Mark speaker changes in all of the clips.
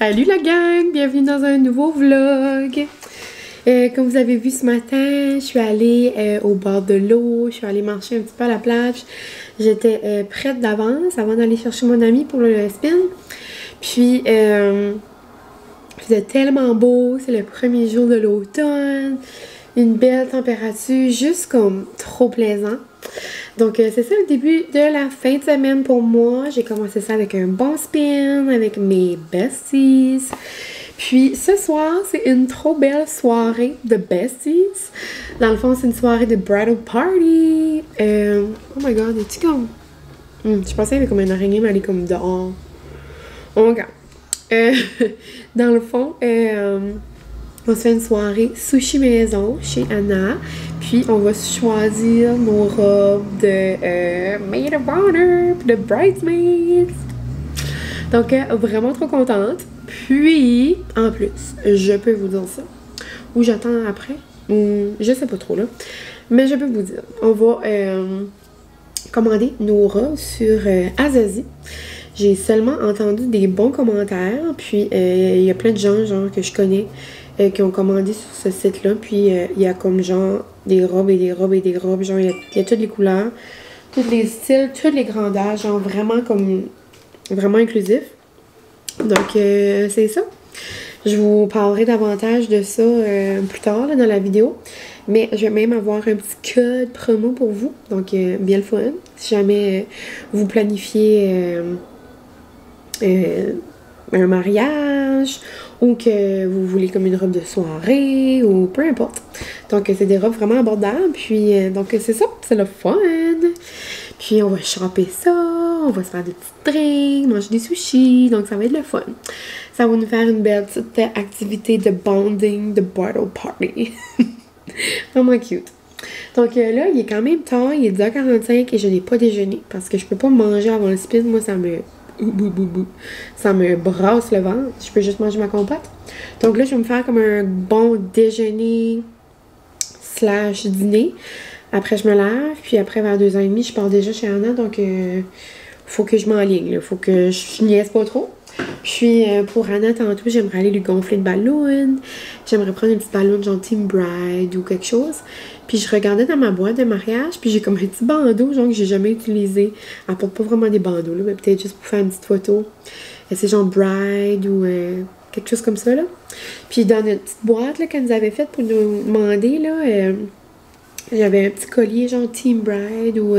Speaker 1: Salut la gang! Bienvenue dans un nouveau vlog! Comme vous avez vu ce matin, je suis allée au bord de l'eau, je suis allée marcher un petit peu à la plage. J'étais prête d'avance avant d'aller chercher mon ami pour le spin. Puis, il faisait tellement beau, c'est le premier jour de l'automne, une belle température, juste comme trop plaisant. Donc, c'est ça le début de la fin de semaine pour moi. J'ai commencé ça avec un bon spin, avec mes besties. Puis, ce soir, c'est une trop belle soirée de besties. Dans le fond, c'est une soirée de bridal party. Oh my god, es-tu comme... je pensais qu'il y avait comme une araignée, mais elle est comme dehors. Oh my god. Dans le fond, on se fait une soirée sushi maison chez Anna. Puis on va choisir nos robes de Maid of Honor, de Bridesmaids. Donc vraiment trop contente. Puis en plus, je peux vous dire ça. Ou j'attends après. Je sais pas trop là. Mais je peux vous dire, on va commander nos robes sur Azazie. J'ai seulement entendu des bons commentaires. Puis il y a plein de gens genre que je connais qui ont commandé sur ce site-là. Puis il y a comme genre des robes et des robes et des robes. Genre il y a toutes les couleurs, tous les styles, toutes les grandeurs. Genre vraiment comme vraiment inclusif. Donc c'est ça. Je vous parlerai davantage de ça plus tard là, dans la vidéo. Mais je vais même avoir un petit code promo pour vous. Donc bien le fun. Si jamais vous planifiez un mariage ou que vous voulez comme une robe de soirée ou peu importe. Donc c'est des robes vraiment abordables. Puis donc c'est ça, c'est le fun. Puis on va shopper ça, on va se faire des petits drinks, manger des sushis, donc ça va être le fun. Ça va nous faire une belle petite activité de bonding, de bridal party. Vraiment cute. Donc là, il est quand même tard, il est 10h45 et je n'ai pas déjeuné parce que je peux pas manger avant le spin. Moi, ça me brasse le ventre. Je peux juste manger ma compote. Donc là, je vais me faire comme un bon déjeuner / dîner. Après, je me lave. Puis après, vers 2h30, je pars déjà chez Anna. Donc, faut que je m'enligne. Faut que je niaise pas trop. Puis, pour Anna, tantôt, j'aimerais aller lui gonfler une ballon. J'aimerais prendre une petite ballon genre Team Bride ou quelque chose. Puis, je regardais dans ma boîte de mariage. Puis, j'ai comme un petit bandeau, genre, que j'ai jamais utilisé. Elle porte pas vraiment des bandeaux, là, mais peut-être juste pour faire une petite photo. C'est genre Bride ou quelque chose comme ça, là. Puis, dans notre petite boîte, là, qu'elle nous avait faite pour nous demander, là, j'avais un petit collier, genre Team Bride ou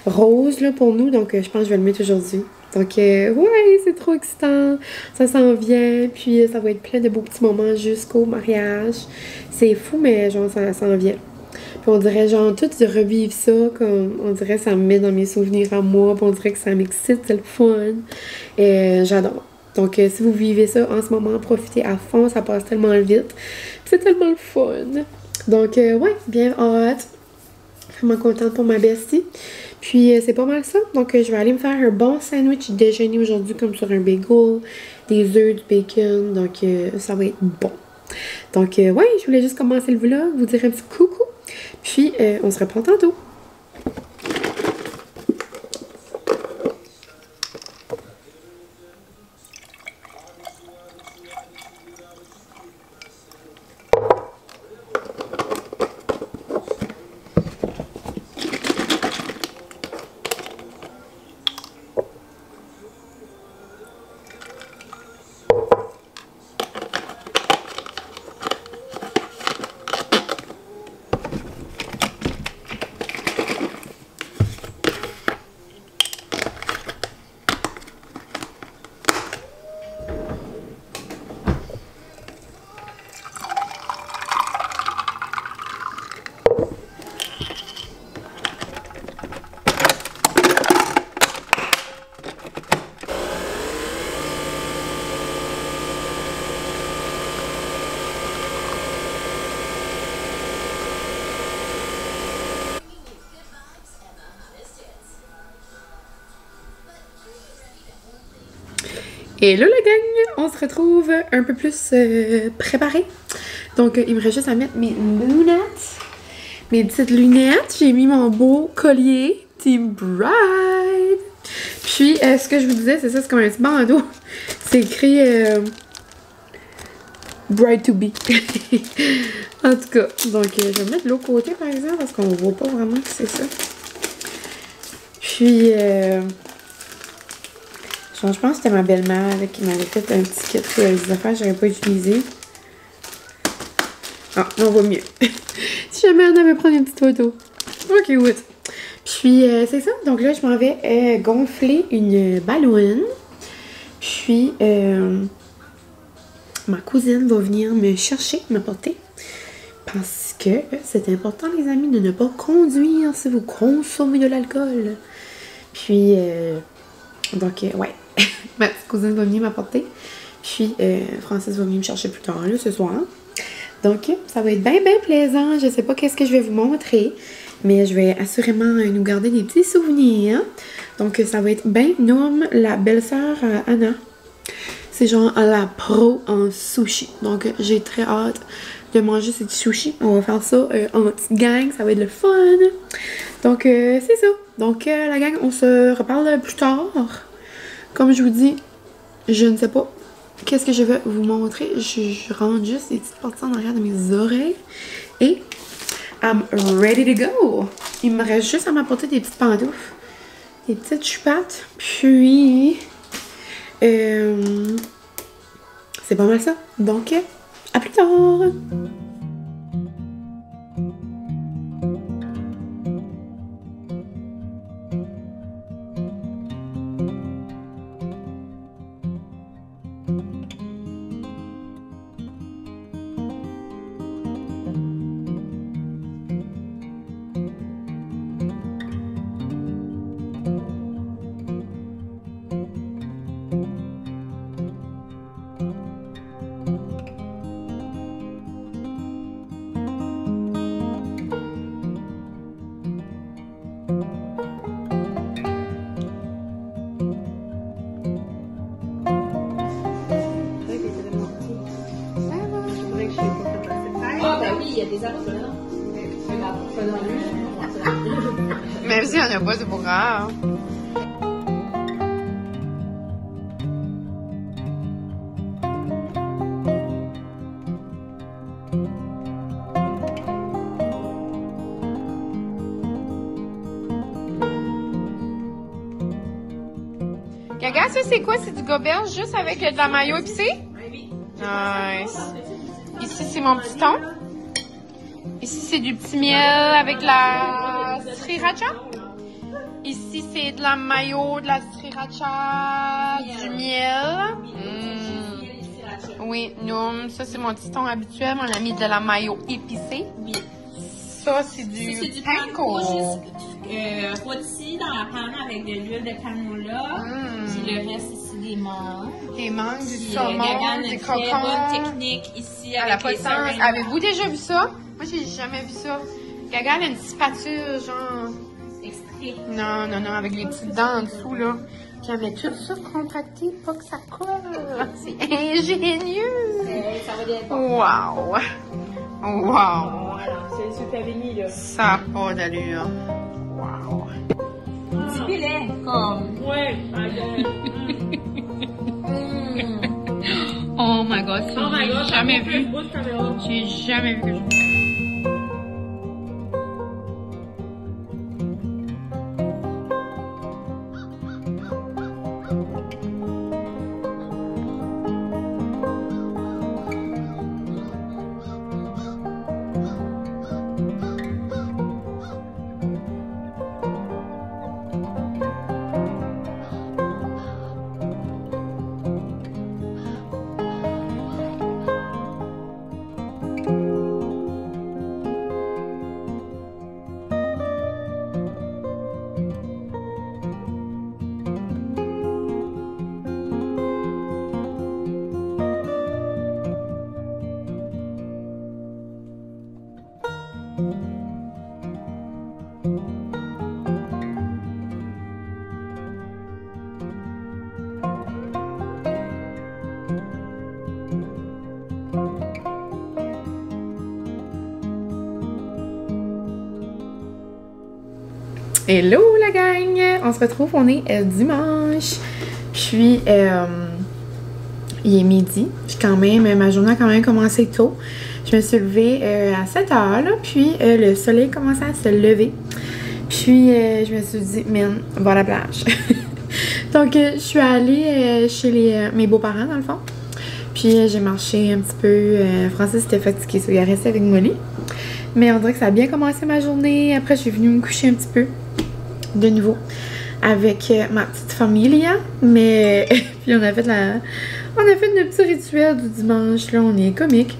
Speaker 1: rose, là, pour nous. Donc, je pense que je vais le mettre aujourd'hui. Donc, ouais, c'est trop excitant. Ça s'en vient. Puis, ça va être plein de beaux petits moments jusqu'au mariage. C'est fou, mais genre, ça s'en vient. Puis, on dirait, genre, tout de revivre ça. Comme, on dirait, ça me met dans mes souvenirs à moi. Puis, on dirait que ça m'excite. C'est le fun. Et j'adore. Donc, si vous vivez ça en ce moment, profitez à fond. Ça passe tellement vite. Puis, c'est tellement le fun. Donc, ouais, bien hâte. Vraiment contente pour ma bestie. Puis, c'est pas mal ça. Donc, je vais aller me faire un bon sandwich déjeuner aujourd'hui, comme sur un bagel, des œufs, du bacon. Donc, ça va être bon. Donc, ouais, je voulais juste commencer le vlog, vous dire un petit coucou. Puis, on se reprend tantôt. Et là, la gang, on se retrouve un peu plus préparés. Donc, il me reste juste à mettre mes lunettes. Mes petites lunettes. J'ai mis mon beau collier Team Bride. Puis, ce que je vous disais, c'est ça, c'est comme un petit bandeau. c'est écrit Bright to be. En tout cas, donc je vais mettre de l'autre côté par exemple parce qu'on voit pas vraiment que c'est ça. Puis, je pense que c'était ma belle-mère qui m'avait fait un petit kit des affaires que j'aurais pas utilisé. Ah, on voit mieux. Si jamais on avait pris une petite photo. Ok, oui. Puis, c'est ça. Donc là, je m'en vais gonfler une ballonne. Puis, ma cousine va venir me chercher, m'apporter. Parce que c'est important, les amis, de ne pas conduire si vous consommez de l'alcool. Puis, donc, ouais. Ma petite cousine va venir m'apporter. Puis, Francis va venir me chercher plus tard, là, ce soir. Donc, ça va être bien, bien plaisant. Je sais pas qu'est-ce que je vais vous montrer. Mais je vais assurément nous garder des petits souvenirs. Donc, ça va être bien Noam, la belle-sœur Anna. C'est genre à la pro en sushi. Donc, j'ai très hâte de manger ces petits sushis. On va faire ça en petite gang. Ça va être le fun. Donc, c'est ça. Donc, la gang, on se reparle plus tard. Comme je vous dis, je ne sais pas qu'est-ce que je vais vous montrer. Je rentre juste des petites parties en arrière de mes oreilles. Et I'm ready to go. Il me reste juste à m'apporter des petites pantoufles. Des petites chupattes. Puis, c'est pas mal ça. Donc, à plus tard.
Speaker 2: Il y a des arbres là.
Speaker 1: Même si on n'a pas, c'est pas grave. Gaga, ça c'est quoi? C'est du goberge juste avec de la mayo épicée?
Speaker 2: Oui.
Speaker 1: Nice. Ici, c'est mon petit thon. Ici, c'est du petit miel avec de la sriracha. Ici, c'est de la mayo, de la sriracha, du miel. Oui, nous, ça, c'est mon petit thon habituel. On a mis de la mayo épicée.
Speaker 2: Oui.
Speaker 1: Ça, c'est du panko.
Speaker 2: Rôti dans la panne avec de l'huile de canola. Puis le reste ici, des mangues.
Speaker 1: Des mangues, du
Speaker 2: Puis,
Speaker 1: saumon,
Speaker 2: Gaga a
Speaker 1: des
Speaker 2: une très bonne
Speaker 1: cocons.
Speaker 2: technique ici
Speaker 1: À la
Speaker 2: avec les
Speaker 1: potence.
Speaker 2: seringues.
Speaker 1: Avez-vous déjà vu ça? Moi, j'ai jamais vu ça. Gaga, elle a une spatule, genre...
Speaker 2: Extrait.
Speaker 1: Non, non, non, avec les petites dents en dessous, là. Puis elle met tout ça contracté, pas que ça colle. C'est ingénieux.
Speaker 2: Ça va être bon.
Speaker 1: Wow. Wow.
Speaker 2: C'est le super béni, là.
Speaker 1: Ça n'a pas d'allure. Wow.
Speaker 2: Dis-le, comme. Ouais.
Speaker 1: Oh my god, j'ai jamais vu. J'ai jamais vu quelque chose. Hello la gang! On se retrouve, on est dimanche. Puis, il est midi. Quand même, ma journée a quand même commencé tôt. Je me suis levée à 7 h, là, puis le soleil commençait à se lever. Puis je me suis dit, man, on va à la plage. Donc je suis allée chez mes beaux-parents, dans le fond. Puis j'ai marché un petit peu. Francis était fatigué, il est resté avec Molly. Mais on dirait que ça a bien commencé ma journée. Après, je suis venue me coucher un petit peu de nouveau avec ma petite famille. Mais puis on a fait notre petit rituel du dimanche. Là, on est comique.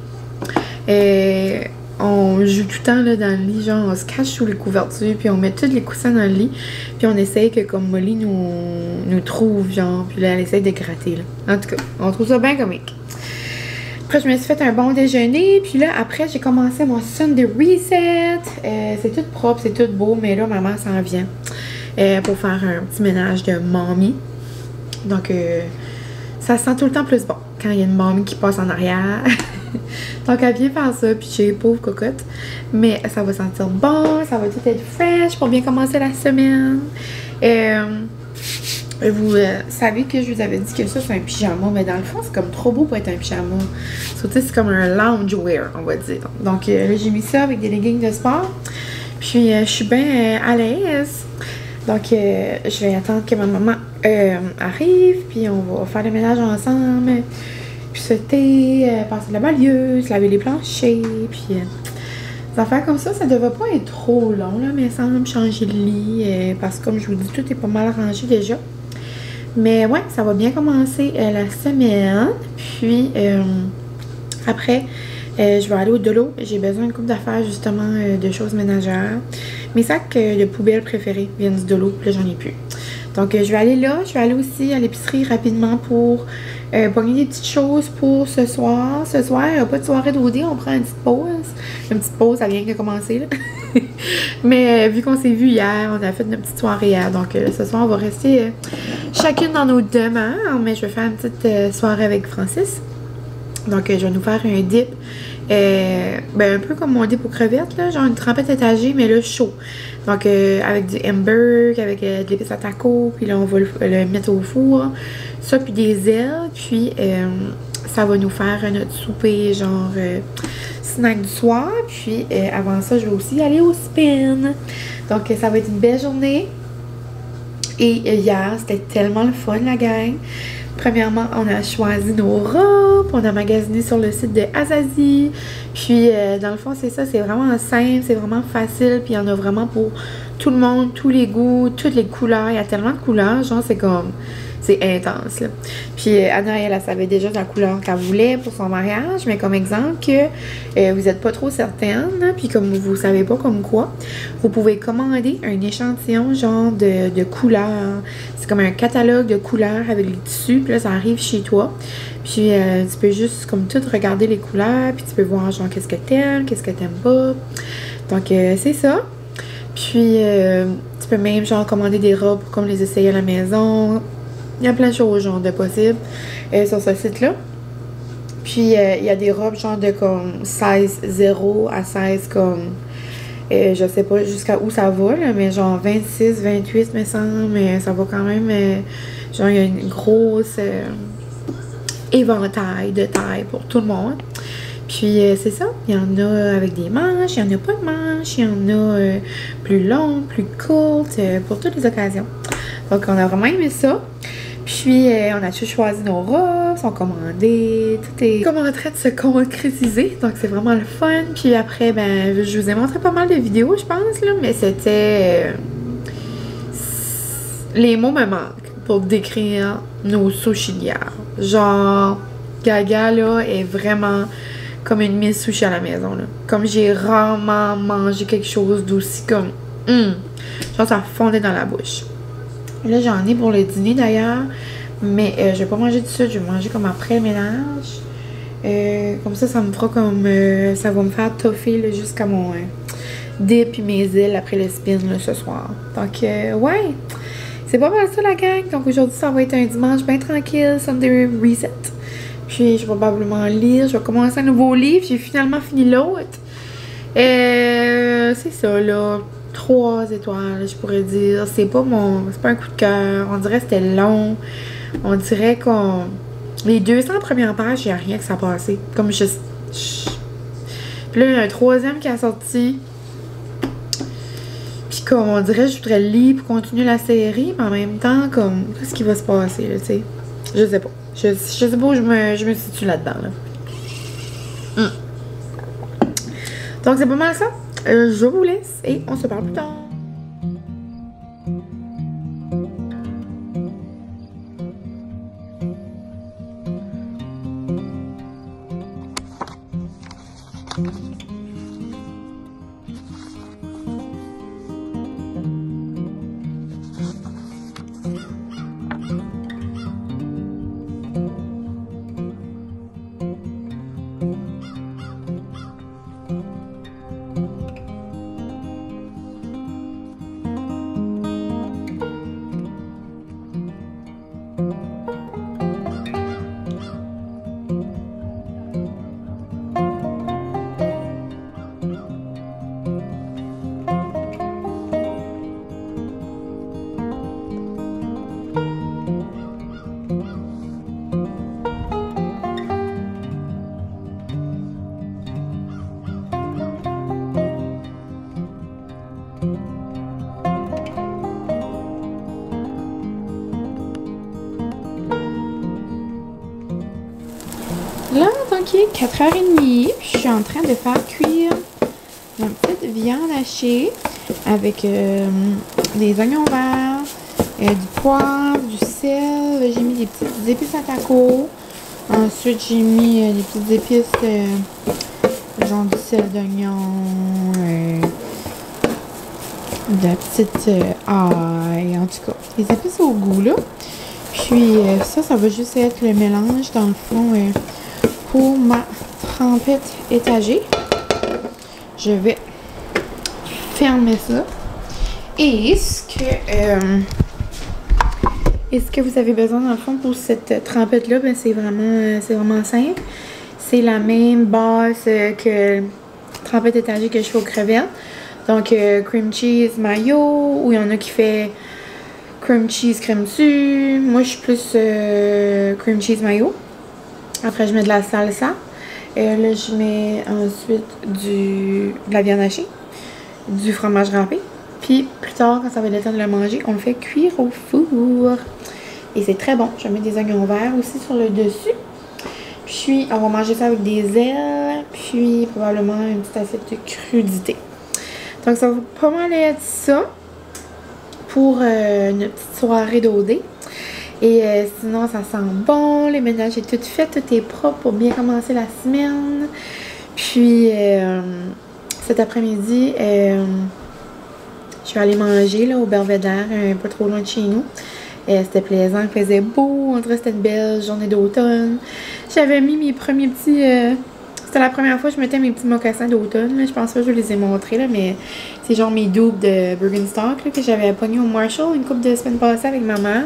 Speaker 1: On joue tout le temps là, dans le lit, genre on se cache sous les couvertures, puis on met tous les coussins dans le lit, puis on essaye que comme Molly nous trouve, genre, puis là elle essaye de gratter. Là. En tout cas, on trouve ça bien comique. Après, je me suis fait un bon déjeuner, puis là, après, j'ai commencé mon Sunday Reset. C'est tout propre, c'est tout beau, mais là, maman s'en vient pour faire un petit ménage de mamie. Donc, ça sent tout le temps plus bon quand il y a une mamie qui passe en arrière. Donc, elle vient faire ça, puis j'ai pauvre cocotte. Mais ça va sentir bon, ça va tout être fresh pour bien commencer la semaine. Vous savez que je vous avais dit que ça, c'est un pyjama, mais dans le fond, c'est comme trop beau pour être un pyjama. Surtout, c'est comme un loungewear, on va dire. Donc, là, j'ai mis ça avec des leggings de sport. Puis, je suis bien à l'aise. Donc, je vais attendre que ma maman arrive, puis on va faire le ménage ensemble. Puis sauter, passer de la balieuse, laver les planchers, puis des affaires comme ça devrait pas être trop long, là, mais sans me changer de lit, parce que comme je vous dis, tout est pas mal rangé déjà. Mais ouais, ça va bien commencer la semaine, puis après, je vais aller au Dolo. J'ai besoin d'une couple d'affaires, justement, de choses ménagères. Mes sacs de poubelle préférés viennent du Dolo, puis là, j'en ai plus. Donc, je vais aller là. Je vais aller aussi à l'épicerie rapidement pour pogner des petites choses pour ce soir. Ce soir, il n'y a pas de soirée d'OD, on prend une petite pause. Une petite pause, ça vient de commencer, là. Mais vu qu'on s'est vu hier, on a fait une petite soirée hier. Donc, ce soir, on va rester chacune dans nos demeures. Mais je vais faire une petite soirée avec Francis. Donc, je vais nous faire un dip. Un peu comme mon dip aux crevettes, là, genre une trempette étagée, mais là, chaud. Donc, avec du hamburger, avec de l'épice à taco, puis là, on va le mettre au four. Ça, puis des ailes, puis ça va nous faire notre souper, genre snack du soir. Puis, avant ça, je vais aussi aller au spin. Donc, ça va être une belle journée. Et hier, c'était tellement le fun, la gang. Premièrement, on a choisi nos robes, on a magasiné sur le site de Azazie. Puis, dans le fond, c'est ça, c'est vraiment simple, c'est vraiment facile. Puis, il y en a vraiment pour tout le monde, tous les goûts, toutes les couleurs. Il y a tellement de couleurs, genre, c'est comme... C'est intense, là. Puis, Anna, elle savait déjà la couleur qu'elle voulait pour son mariage. Mais comme exemple que vous n'êtes pas trop certaine, là, puis comme vous savez pas comme quoi, vous pouvez commander un échantillon, genre, de couleurs. C'est comme un catalogue de couleurs avec les tissus. Puis là, ça arrive chez toi. Puis, tu peux juste, comme tout, regarder les couleurs. Puis, tu peux voir, genre, qu'est-ce que t'aimes, qu'est-ce que t'aimes pas. Donc, c'est ça. Puis, tu peux même, genre, commander des robes pour comme les essayer à la maison. Il y a plein de choses, genre, de possibles sur ce site-là. Puis, il y a des robes, genre, de comme 16 0 à 16 comme... je sais pas jusqu'à où ça va, là, mais genre 26, 28, me semble. Mais ça va quand même... genre, il y a une grosse éventail de taille pour tout le monde. Puis, c'est ça. Il y en a avec des manches, il y en a pas de manches, il y en a plus longues, plus courtes, pour toutes les occasions. Donc, on a vraiment aimé ça. Puis, on a tous choisi nos robes, sont commandées, tout est comme en train de se concrétiser. Donc, c'est vraiment le fun. Puis après, ben, je vous ai montré pas mal de vidéos, je pense, là, mais c'était... les mots me manquent pour décrire nos sushilières. Genre, Gaga, là, est vraiment comme une Miss Sushi à la maison, là. Comme j'ai rarement mangé quelque chose d'aussi comme... genre, ça fondait dans la bouche. Là, j'en ai pour le dîner d'ailleurs, mais je vais pas manger tout de suite, je vais manger comme après le ménage. Comme ça me fera comme... ça va me faire toffer jusqu'à mon dip et mes îles après le spin là, ce soir. Donc, ouais, c'est pas mal ça la gang. Donc, aujourd'hui, ça va être un dimanche bien tranquille, Sunday Reset. Puis, je vais probablement lire, je vais commencer un nouveau livre, j'ai finalement fini l'autre. C'est ça, là. 3 étoiles, je pourrais dire. C'est pas un coup de cœur. On dirait que c'était long. On dirait qu'on... Les 200 premières pages, il n'y a rien que ça a passé. Comme je... Puis là, il y a un troisième qui a sorti. Puis comme on dirait, je voudrais le lire pour continuer la série, mais en même temps, comme, qu'est-ce qui va se passer, là, tu sais? Je sais pas. Je sais pas où je me situe là-dedans, là. Donc, c'est pas mal ça. Je vous laisse et on se parle plus tard. Là, donc il est 4h30, je suis en train de faire cuire ma petite viande hachée avec des oignons verts, du poivre, du sel. J'ai mis des petites épices à taco. Ensuite, j'ai mis des petites épices, genre du sel d'oignon, de la petite ail, en tout cas, des épices au goût, là. Puis ça va juste être le mélange, dans le fond, pour ma trempette étagée. Je vais fermer ça. Et ce que vous avez besoin, dans le fond, pour cette trempette-là, ben, c'est vraiment simple. C'est la même base que trempette étagée que je fais aux crevettes. Donc, cream cheese mayo, ou il y en a qui fait cream cheese crème dessus. Moi, je suis plus cream cheese mayo. Après, je mets de la salsa. Là, je mets ensuite de la viande hachée, du fromage râpé. Puis, plus tard, quand ça va être le temps de le manger, on le fait cuire au four. Et c'est très bon. Je mets des oignons verts aussi sur le dessus. Puis, on va manger ça avec des ailes. Puis, probablement une petite assiette de crudité. Donc, ça va pas mal être ça pour une petite soirée d'OD. Et sinon, ça sent bon. Les ménages est tout fait. Tout est propre pour bien commencer la semaine. Puis, cet après-midi, je suis allée manger là, au Belvédère, un peu trop loin de chez nous. C'était plaisant, il faisait beau. On dirait que c'était une belle journée d'automne. J'avais mis mes premiers petits... C'était la première fois que je mettais mes petits mocassins d'automne. Je pense pas que je les ai montrés, là, mais c'est genre mes doubles de Birkenstock là, que j'avais pognés au Marshall une couple de semaines passées avec ma mère.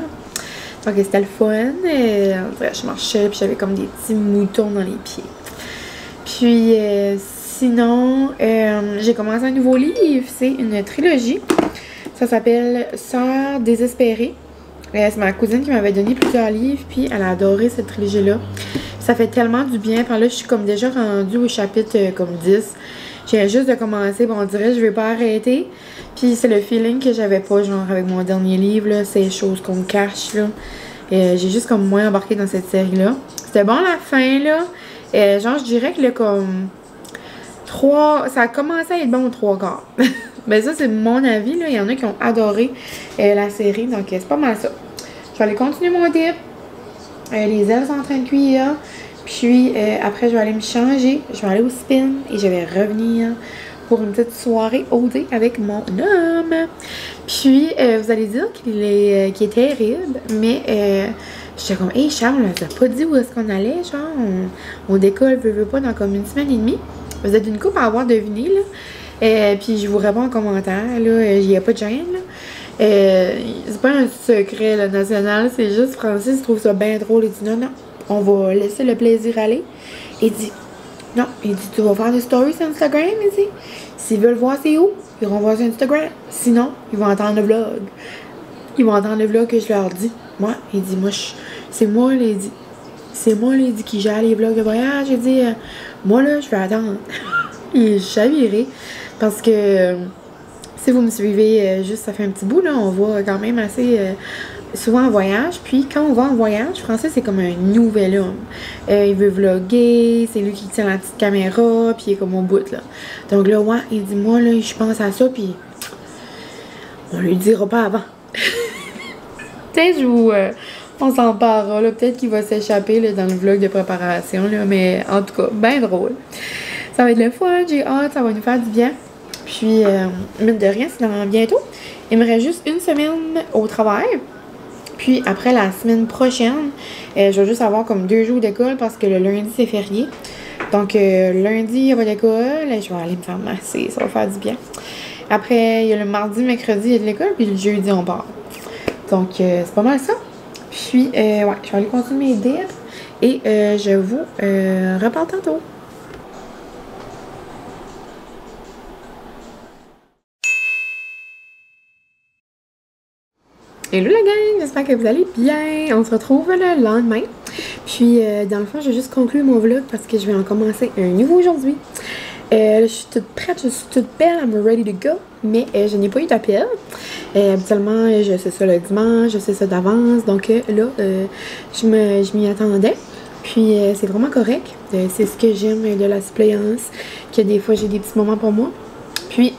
Speaker 1: Donc c'était le fun. Je marchais puis j'avais comme des petits moutons dans les pieds. Puis sinon, j'ai commencé un nouveau livre. C'est une trilogie. Ça s'appelle Sœurs désespérées. C'est ma cousine qui m'avait donné plusieurs livres, puis elle a adoré cette trilogie-là. Ça fait tellement du bien. Puis là, je suis comme déjà rendue au chapitre comme 10. Je viens juste de commencer. Bon, on dirait que je vais pas arrêter. Puis c'est le feeling que j'avais pas, genre, avec mon dernier livre, là. Ces choses qu'on me cache, là. J'ai juste comme moins embarqué dans cette série-là. C'était bon la fin, là. Genre, je dirais que là, comme... Ça a commencé à être bon aux 3/4. Ben ça, c'est mon avis, là. Il y en a qui ont adoré la série. Donc, c'est pas mal ça. Je vais aller continuer mon dip. Les ailes sont en train de cuire. Puis, après, je vais aller me changer. Je vais aller au spin. Et je vais revenir pour une petite soirée OD avec mon homme. Puis, vous allez dire qu'il est terrible. Mais, j'étais comme, hey Charles, on n'a pas dit où est-ce qu'on allait. Genre, on décolle, veut pas, dans comme une semaine et demie. Vous êtes une couple à avoir deviné, là. Puis je vous réponds en commentaire, là. Il n'y a pas de gêne, là. C'est pas un secret, là, national. C'est juste Francis trouve ça bien drôle. Il dit non, on va laisser le plaisir aller. Il dit, non. Il dit, tu vas faire des stories sur Instagram, il dit. S'ils veulent voir c'est où, ils vont voir sur Instagram. Sinon, ils vont entendre le vlog. Ils vont entendre le vlog que je leur dis. Moi, il dit, moi, c'est moi, là, il dit. c'est moi, là, il dit qui gère les vlogs de voyage. J'ai dit, moi, là, je vais attendre. Et je chaviré parce que si vous me suivez juste, ça fait un petit bout, là, on va quand même assez souvent en voyage. Puis quand on va en voyage, Francis, c'est comme un nouvel homme. Il veut vlogger, c'est lui qui tient la petite caméra, puis il est comme au bout, là. Donc là, ouais, il dit, moi, là, je pense à ça, puis on lui dira pas avant. Peut-être on s'en parlera, là. Peut-être qu'il va s'échapper là, dans le vlog de préparation, là. Mais en tout cas, bien drôle. Ça va être le fun, j'ai hâte, ça va nous faire du bien. Puis, mine de rien, c'est dans bientôt. Il me reste juste une semaine au travail. Puis après la semaine prochaine, je vais juste avoir comme 2 jours d'école parce que le lundi, c'est férié. Donc, lundi, il y a pas d'école. Je vais aller me faire masser, ça va faire du bien. Après, il y a le mardi, mercredi, il y a de l'école. Puis le jeudi, on part. Donc, c'est pas mal ça. Puis, ouais, je vais aller continuer mes dips. Et je vous reparle tantôt. Hello la gang, j'espère que vous allez bien. On se retrouve le lendemain. Puis dans le fond, je vais juste conclure mon vlog parce que je vais en commencer un nouveau aujourd'hui. Je suis toute prête, je suis toute belle, I'm ready to go. Mais je n'ai pas eu d'appel. Habituellement, je sais ça le dimanche, je sais ça d'avance. Donc là, je m'y attendais. Puis c'est vraiment correct. C'est ce que j'aime de la suppléance. Que des fois, j'ai des petits moments pour moi. Puis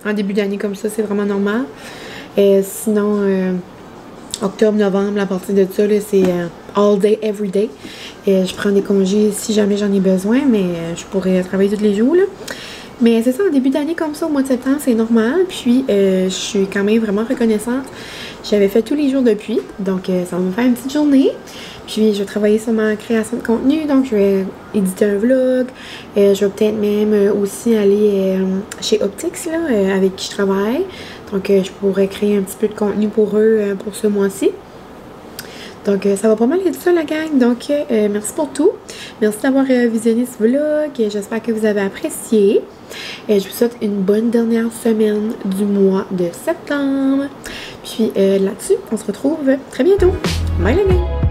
Speaker 1: en début d'année comme ça, c'est vraiment normal. Sinon, octobre, novembre, à partir de ça, c'est all day, every day. Je prends des congés si jamais j'en ai besoin, mais je pourrais travailler tous les jours, là. Mais c'est ça, en début d'année comme ça, au mois de septembre, c'est normal. Puis, je suis quand même vraiment reconnaissante. J'avais fait tous les jours depuis, donc ça va me faire une petite journée. Puis, je vais travailler sur ma création de contenu, donc je vais éditer un vlog. Je vais peut-être même aussi aller chez Optix, là, avec qui je travaille. Donc, je pourrais créer un petit peu de contenu pour eux pour ce mois-ci. Donc, ça va pas mal être ça, la gang. Donc, merci pour tout. Merci d'avoir visionné ce vlog. J'espère que vous avez apprécié. Je vous souhaite une bonne dernière semaine du mois de septembre. Puis, là-dessus, on se retrouve très bientôt. Bye, la gang!